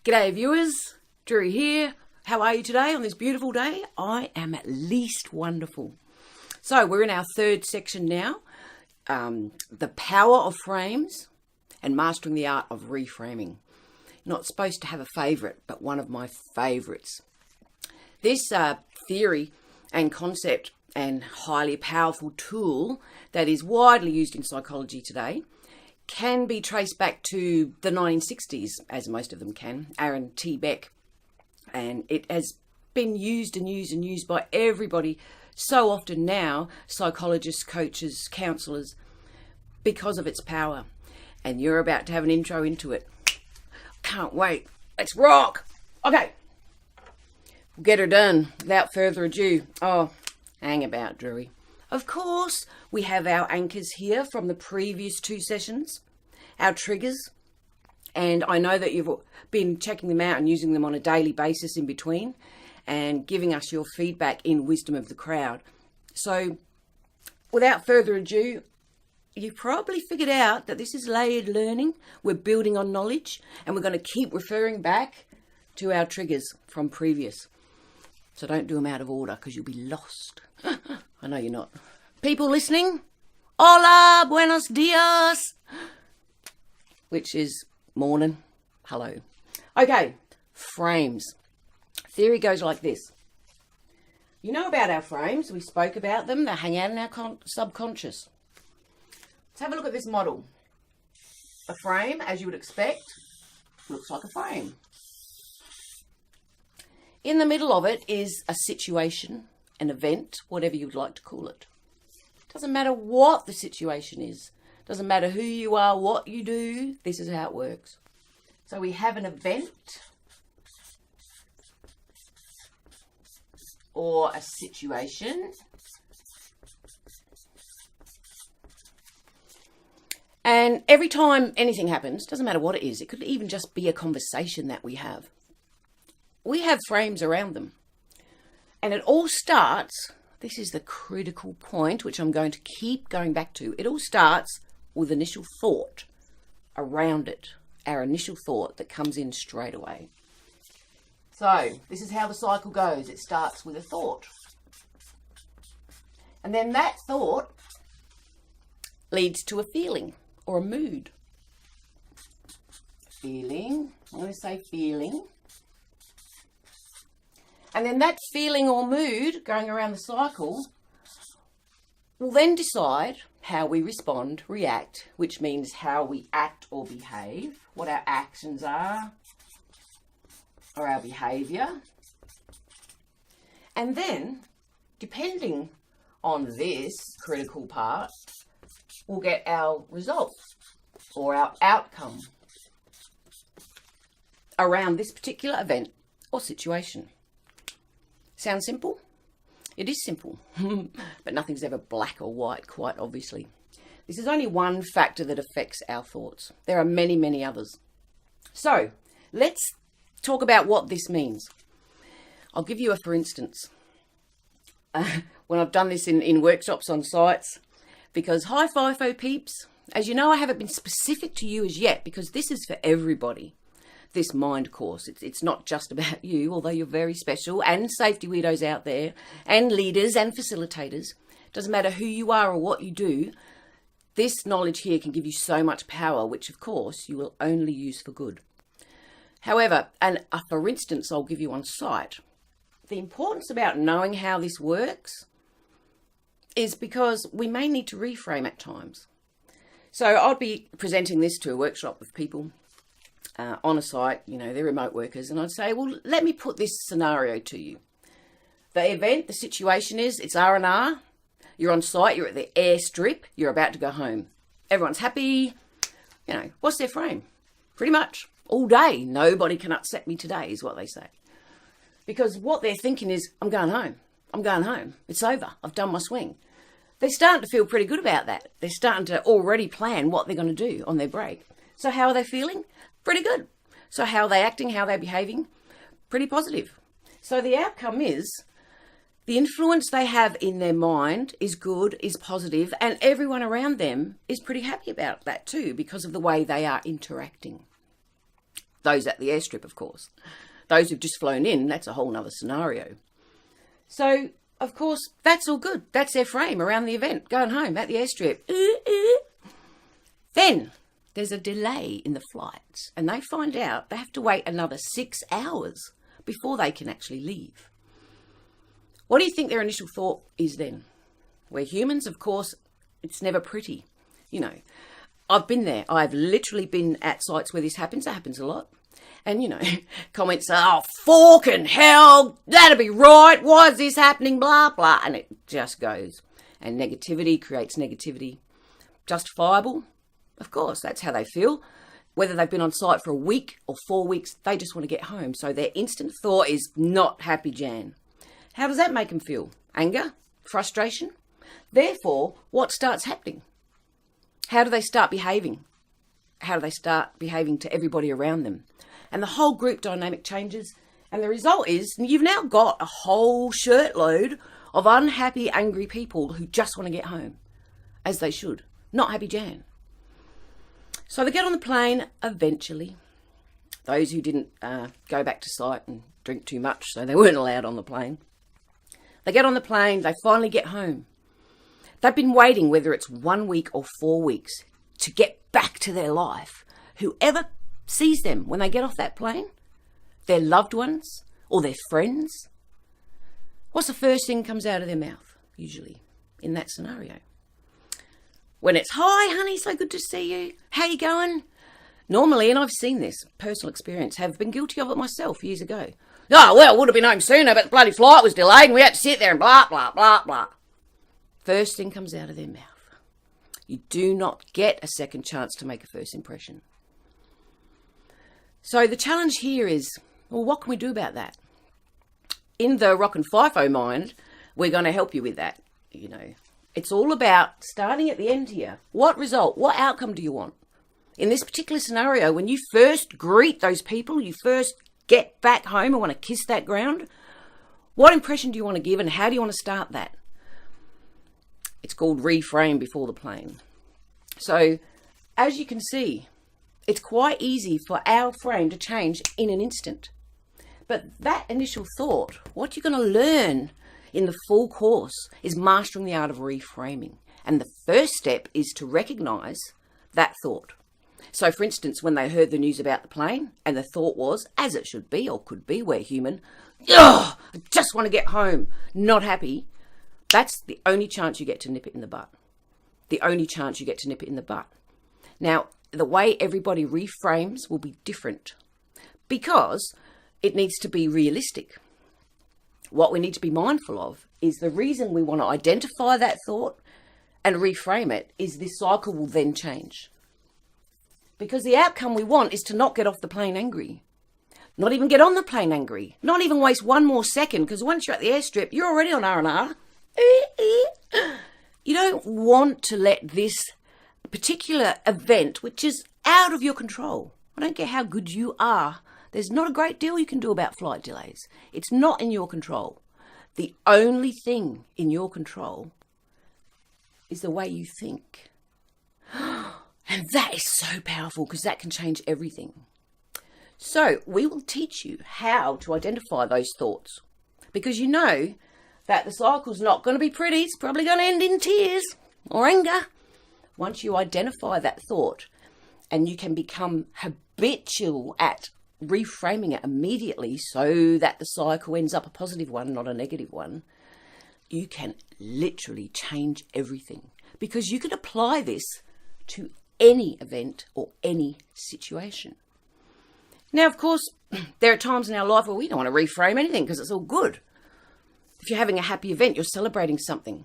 G'day viewers, Drew here. How are you today on this beautiful day? I am at least wonderful. So we're in our third section now, the power of frames and mastering the art of reframing. Not supposed to have a favourite, but one of my favourites. This theory and concept and highly powerful tool that is widely used in psychology today can be traced back to the 1960s, as most of them can, Aaron T. Beck. And it has been used and used and used by everybody so often now, psychologists, coaches, counsellors, because of its power. And you're about to have an intro into it. Can't wait. Let's rock. Okay. We'll get her done without further ado. Oh, hang about, Drewy. Of course, we have our anchors here from the previous two sessions, our triggers, and I know that you've been checking them out and using them on a daily basis in between and giving us your feedback in wisdom of the crowd. So, without further ado, you've probably figured out that this is layered learning. We're building on knowledge, and we're going to keep referring back to our triggers from previous. So don't do them out of order because you'll be lost. I know you're not. People listening, hola, buenos dias, which is morning, hello. Okay, frames. Theory goes like this. You know about our frames, we spoke about them, they hang out in our subconscious. Let's have a look at this model. A frame, as you would expect, looks like a frame. In the middle of it is a situation, an event, whatever you'd like to call it. Doesn't matter what the situation is. Doesn't matter who you are, what you do. This is how it works. So we have an event or a situation. And every time anything happens, doesn't matter what it is, it could even just be a conversation that we have frames around them. And it all starts, this is the critical point, which I'm going to keep going back to. It all starts with initial thought around it, our initial thought that comes in straight away. So this is how the cycle goes. It starts with a thought. And then that thought leads to a feeling or a mood. Feeling, I'm going to say feeling. And then that feeling or mood going around the cycle will then decide how we respond, react, which means how we act or behave, what our actions are, or our behaviour. And then, depending on this critical part, we'll get our result or our outcome around this particular event or situation. Sound simple? It is simple, but nothing's ever black or white, quite obviously. This is only one factor that affects our thoughts. There are many, many others. So, let's talk about what this means. I'll give you a for instance. When I've done this in workshops on sites, because hi FIFO peeps, as you know, I haven't been specific to you as yet, because this is for everybody. This mind course. It's not just about you, although you're very special, and safety weirdos out there, and leaders and facilitators. Doesn't matter who you are or what you do, this knowledge here can give you so much power, which of course you will only use for good. However, and for instance, I'll give you on site, the importance about knowing how this works is because we may need to reframe at times. So I'll be presenting this to a workshop of people on a site, you know, they're remote workers, and I'd say, well, let me put this scenario to you. The event, the situation is, it's R&R, you're on site, you're at the airstrip, you're about to go home. Everyone's happy, you know, what's their frame? Pretty much all day, nobody can upset me today is what they say. Because what they're thinking is, I'm going home, it's over, I've done my swing. They're starting to feel pretty good about that. They're starting to already plan what they're going to do on their break. So how are they feeling? Pretty good. So how are they acting? How are they behaving? Pretty positive. So the outcome is the influence they have in their mind is good, is positive, and everyone around them is pretty happy about that too because of the way they are interacting. Those at the airstrip, of course. Those who've just flown in, that's a whole nother scenario. So, of course, that's all good. That's their frame around the event, going home at the airstrip. Then there's a delay in the flights, and they find out they have to wait another 6 hours before they can actually leave. What do you think their initial thought is then? We're humans, of course, it's never pretty. You know, I've been there. I've literally been at sites where this happens. That happens a lot. And, you know, comments are, oh, fucking hell, that'd be right. Why is this happening? Blah, blah. And it just goes. And negativity creates negativity. Justifiable? Of course, that's how they feel. Whether they've been on site for a week or 4 weeks, they just want to get home. So their instant thought is not happy, Jan. How does that make them feel? Anger? Frustration? Therefore, what starts happening? How do they start behaving? How do they start behaving to everybody around them? And the whole group dynamic changes. And the result is you've now got a whole shirtload of unhappy, angry people who just want to get home, as they should. Not happy Jan. So they get on the plane eventually. Those who didn't go back to site and drink too much, so they weren't allowed on the plane. They get on the plane, they finally get home. They've been waiting, whether it's 1 week or 4 weeks, to get back to their life. Whoever sees them when they get off that plane, their loved ones or their friends, what's the first thing that comes out of their mouth, usually, in that scenario? When it's, hi, honey, so good to see you. How you going? Normally, and I've seen this, personal experience, have been guilty of it myself years ago. Oh, well, would have been home sooner, but the bloody flight was delayed and we had to sit there and blah, blah, blah, blah. First thing comes out of their mouth. You do not get a second chance to make a first impression. So the challenge here is, well, what can we do about that? In the Rock and FIFO mind, we're going to help you with that. You know, it's all about starting at the end here. What result, what outcome do you want? In this particular scenario, when you first greet those people, you first get back home and want to kiss that ground, what impression do you want to give and how do you want to start that? It's called reframe before the plane. So, as you can see, it's quite easy for our frame to change in an instant. But that initial thought, what you're going to learn in the full course is mastering the art of reframing. And the first step is to recognize that thought. So, for instance, when they heard the news about the plane and the thought was, as it should be or could be, we're human, I just want to get home, not happy. That's the only chance you get to nip it in the butt. The only chance you get to nip it in the butt. Now, the way everybody reframes will be different because it needs to be realistic. What we need to be mindful of is the reason we want to identify that thought and reframe it is this cycle will then change. Because the outcome we want is to not get off the plane angry. Not even get on the plane angry. Not even waste one more second because once you're at the airstrip, you're already on R&R. You don't want to let this particular event, which is out of your control. I don't care how good you are. There's not a great deal you can do about flight delays. It's not in your control. The only thing in your control is the way you think. And that is so powerful because that can change everything. So we will teach you how to identify those thoughts because you know that the cycle's not going to be pretty. It's probably going to end in tears or anger. Once you identify that thought and you can become habitual at reframing it immediately so that the cycle ends up a positive one, not a negative one, you can literally change everything because you can apply this to any event or any situation. Now, of course, there are times in our life where we don't want to reframe anything because it's all good. If you're having a happy event, you're celebrating something.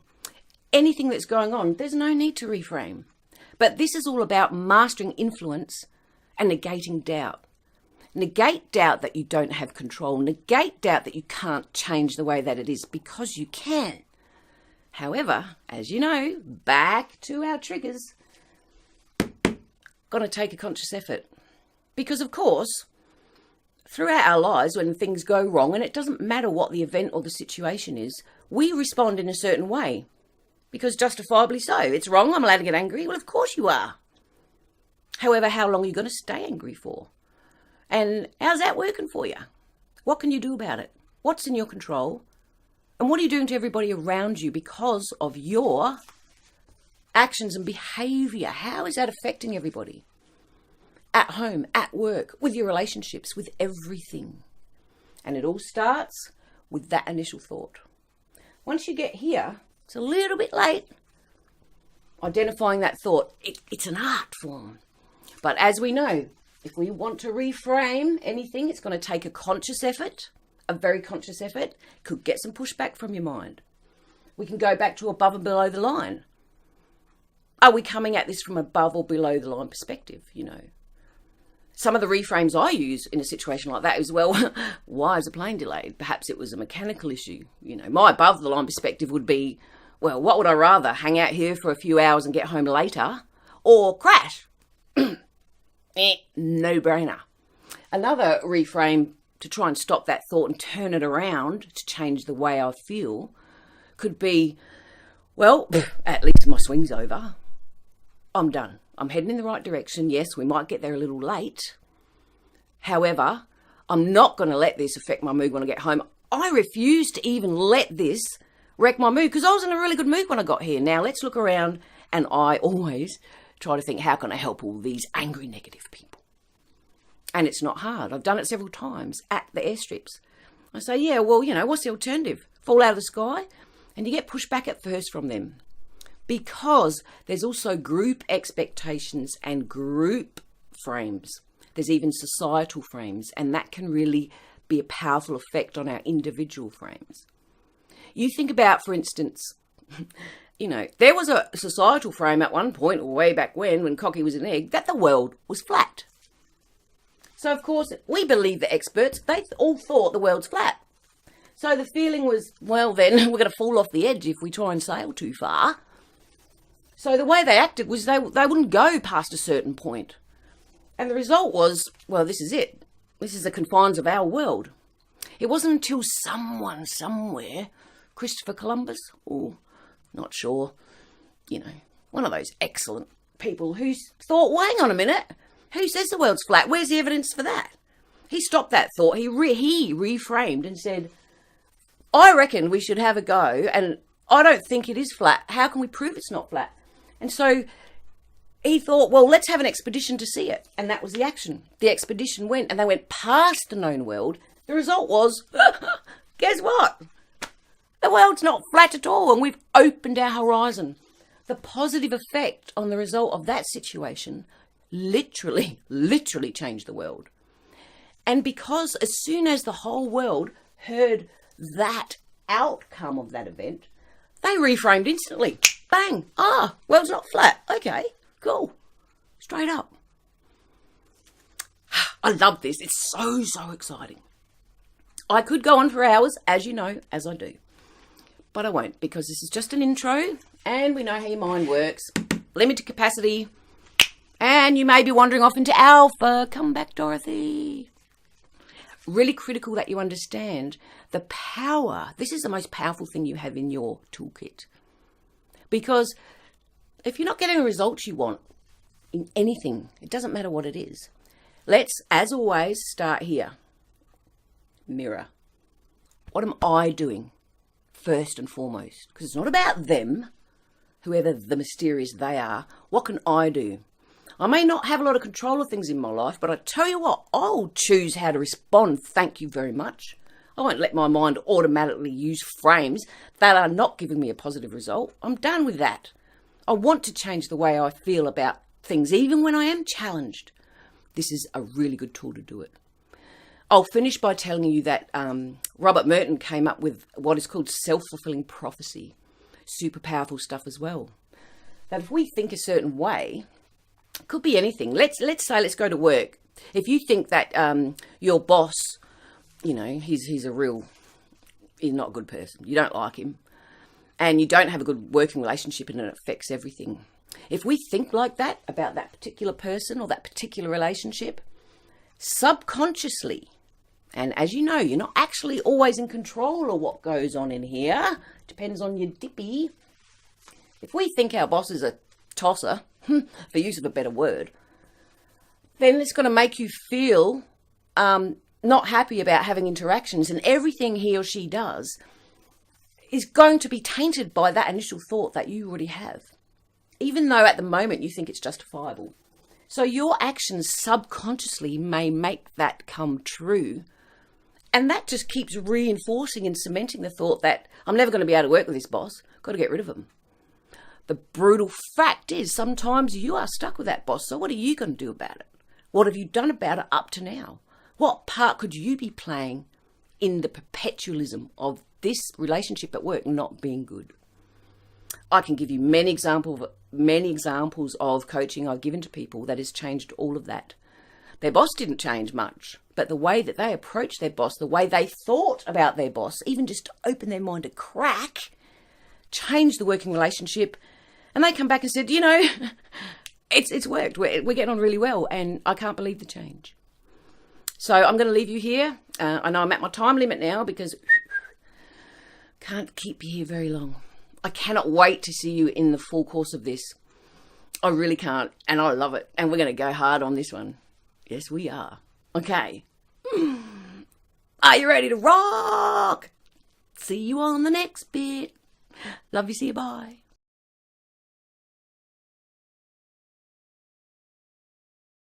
Anything that's going on, there's no need to reframe. But this is all about mastering influence and negating doubt. Negate doubt that you don't have control. Negate doubt that you can't change the way that it is because you can. However, as you know, back to our triggers, going to take a conscious effort. Because, of course, throughout our lives, when things go wrong, and it doesn't matter what the event or the situation is, we respond in a certain way. Because justifiably so. It's wrong, I'm allowed to get angry. Well, of course you are. However, how long are you going to stay angry for? And how's that working for you? What can you do about it? What's in your control? And what are you doing to everybody around you because of your actions and behaviour? How is that affecting everybody? At home, at work, with your relationships, with everything. And it all starts with that initial thought. Once you get here, it's a little bit late. Identifying that thought, it's an art form. But as we know, if we want to reframe anything, it's going to take a conscious effort, a very conscious effort. Could get some pushback from your mind. We can go back to above and below the line. Are we coming at this from above or below the line perspective, Some of the reframes I use in a situation like that is, well, why is the plane delayed? Perhaps it was a mechanical issue. My above the line perspective would be, well, what would I rather? Hang out here for a few hours and get home later, or crash? No-brainer. Another reframe to try and stop that thought and turn it around to change the way I feel could be, well, at least my swing's over. I'm done. I'm heading in the right direction. Yes, we might get there a little late. However, I'm not going to let this affect my mood when I get home. I refuse to even let this wreck my mood because I was in a really good mood when I got here. Now let's look around, and I always try to think, how can I help all these angry, negative people? And it's not hard. I've done it several times at the airstrips. I say, yeah, well, what's the alternative? Fall out of the sky? And you get pushed back at first from them. Because there's also group expectations and group frames. There's even societal frames, and that can really be a powerful effect on our individual frames. You think about, for instance, there was a societal frame at one point, or way back when Cocky was an egg, that the world was flat. So, of course, we believe the experts, they all thought the world's flat. So the feeling was, well, then we're going to fall off the edge if we try and sail too far. So the way they acted was they wouldn't go past a certain point. And the result was, well, this is it. This is the confines of our world. It wasn't until someone somewhere, Christopher Columbus, or not sure, one of those excellent people who thought, well, hang on a minute, who says the world's flat? Where's the evidence for that? He stopped that thought. He reframed and said, I reckon we should have a go, and I don't think it is flat. How can we prove it's not flat? And so he thought, well, let's have an expedition to see it. And that was the action. The expedition went, and they went past the known world. The result was, guess what? The world's not flat at all, and we've opened our horizon. The positive effect on the result of that situation literally changed the world. And because as soon as the whole world heard that outcome of that event, they reframed instantly. Bang! World's not flat. Okay, cool. Straight up. I love this. It's so exciting. I could go on for hours, as you know, as I do. But I won't, because this is just an intro, and we know how your mind works. Limited capacity. And you may be wandering off into alpha. Come back, Dorothy. Really critical that you understand the power. This is the most powerful thing you have in your toolkit. Because if you're not getting the results you want in anything, it doesn't matter what it is. Let's, as always, start here. Mirror. What am I doing first and foremost? Because it's not about them, whoever the mysterious they are. What can I do? I may not have a lot of control of things in my life, but I tell you what, I'll choose how to respond. Thank you very much. I won't let my mind automatically use frames that are not giving me a positive result. I'm done with that. I want to change the way I feel about things, even when I am challenged. This is a really good tool to do it. I'll finish by telling you that Robert Merton came up with what is called self-fulfilling prophecy. Super powerful stuff as well. That if we think a certain way, it could be anything. Let's say, let's go to work. If you think that your boss, he's not a good person. You don't like him. And you don't have a good working relationship, and it affects everything. If we think like that about that particular person or that particular relationship, subconsciously, and as you know, you're not actually always in control of what goes on in here. Depends on your dippy. If we think our boss is a tosser, for use of a better word, then it's going to make you feel not happy about having interactions, and everything he or she does is going to be tainted by that initial thought that you already have, even though at the moment you think it's justifiable. So your actions subconsciously may make that come true. And that just keeps reinforcing and cementing the thought that I'm never going to be able to work with this boss. Got to get rid of him. The brutal fact is sometimes you are stuck with that boss. So what are you going to do about it? What have you done about it up to now? What part could you be playing in the perpetualism of this relationship at work not being good? I can give you many examples of coaching I've given to people that has changed all of that. Their boss didn't change much, but the way that they approached their boss, the way they thought about their boss, even just to open their mind a crack, changed the working relationship. And they come back and said, it's worked. We're getting on really well, and I can't believe the change. So I'm going to leave you here. I know I'm at my time limit now because can't keep you here very long. I cannot wait to see you in the full course of this. I really can't, and I love it. And we're going to go hard on this one. Yes, we are. Okay. Are you ready to rock? See you on the next bit. Love you. See you. Bye.